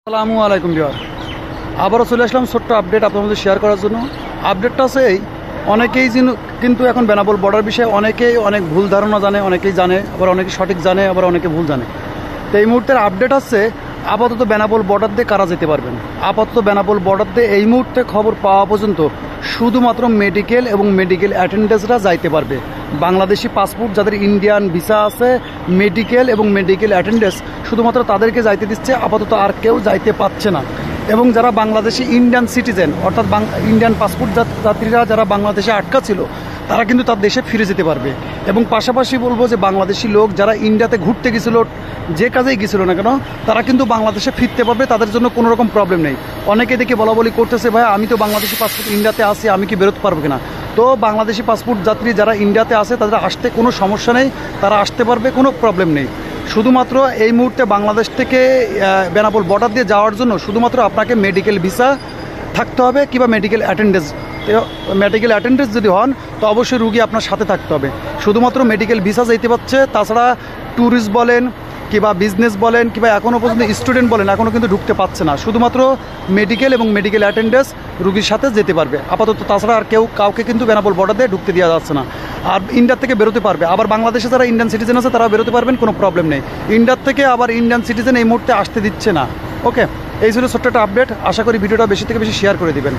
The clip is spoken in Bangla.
আসসালামু আলাইকুম ভিউয়ার, আবারও চলে আসলাম ছোট্ট আপডেট আপনার মধ্যে শেয়ার করার জন্য। আপডেটটা আছে এই, অনেকেই কিন্তু এখন বেনাপোল বর্ডার বিষয়ে অনেকেই অনেক ভুল ধারণা জানে, অনেকেই জানে, আবার অনেকে সঠিক জানে, আবার অনেকে ভুল জানে। তো এই মুহূর্তের আপডেট আছে আপাতত বেনাপোল বর্ডার দিয়ে কারা যেতে পারবেন। আপাতত বেনাপোল বর্ডার দিয়ে এই মুহূর্তে খবর পাওয়া পর্যন্ত শুধুমাত্র মেডিকেল এবং মেডিকেল অ্যাটেন্ডেন্সরা যাইতে পারবে। বাংলাদেশি পাসপোর্ট যাদের ইন্ডিয়ান ভিসা আছে, মেডিকেল এবং মেডিকেল অ্যাটেন্ডেন্স শুধুমাত্র তাদেরকে যাইতে দিচ্ছে, আপাতত আর কেউ যাইতে পারছে না। এবং যারা বাংলাদেশি ইন্ডিয়ান সিটিজেন অর্থাৎ ইন্ডিয়ান পাসপোর্ট যাত্রীরা যারা বাংলাদেশে আটকা ছিল তারা কিন্তু তার দেশে ফিরে যেতে পারবে। এবং পাশাপাশি বলবো যে বাংলাদেশি লোক যারা ইন্ডিয়াতে ঘুরতে গেছিলো, যে কাজেই গেছিল না কেন, তারা কিন্তু বাংলাদেশে ফিরতে পারবে, তাদের জন্য কোনো রকম প্রবলেম নেই। অনেকে দেখে বলা বলি করতেছে, ভাই আমি তো বাংলাদেশি পাসপোর্ট ইন্ডিয়াতে আসি, আমি কি বেরোতে পারবো কিনা। তো বাংলাদেশি পাসপোর্ট যাত্রী যারা ইন্ডিয়াতে আসে তাদের আসতে কোনো সমস্যা নেই, তারা আসতে পারবে, কোনো প্রবলেম নেই। শুধুমাত্র এই মুহূর্তে বাংলাদেশ থেকে বেনাপোল বর্ডার দিয়ে যাওয়ার জন্য শুধুমাত্র আপনাকে মেডিকেল ভিসা থাকতে হবে কিংবা মেডিকেল অ্যাটেন্ডেন্স যদি হন তো অবশ্যই রুগী আপনার সাথে থাকতে হবে। শুধুমাত্র মেডিকেল ভিসা যেতে পারছে, তাছাড়া ট্যুরিস্ট বলেন কিংবা বিজনেস বলেন কিংবা এখনও পর্যন্ত স্টুডেন্ট বলেন এখনও কিন্তু ঢুকতে পারছে না। শুধুমাত্র মেডিকেল এবং মেডিকেল অ্যাটেন্ডেন্স রুগীর সাথে যেতে পারবে আপাতত, তাছাড়া আর কাউকে কিন্তু বেনাপোল বর্ডার দিয়ে ঢুকতে দেওয়া যাচ্ছে না। আর ইন্ডিয়ার থেকে বেরোতে পারবে, আবার বাংলাদেশে যারা ইন্ডিয়ান সিটিজেন আছে তারাও বেরোতে পারবেন, কোনো প্রবলেম নেই। ইন্ডিয়ার থেকে আবার ইন্ডিয়ান সিটিজেন এই মুহূর্তে আসতে দিচ্ছে না। ওকে, এই ছিল ছোট্ট একটা আপডেট। আশা করি ভিডিওটা বেশি থেকে বেশি শেয়ার করে দিবেন।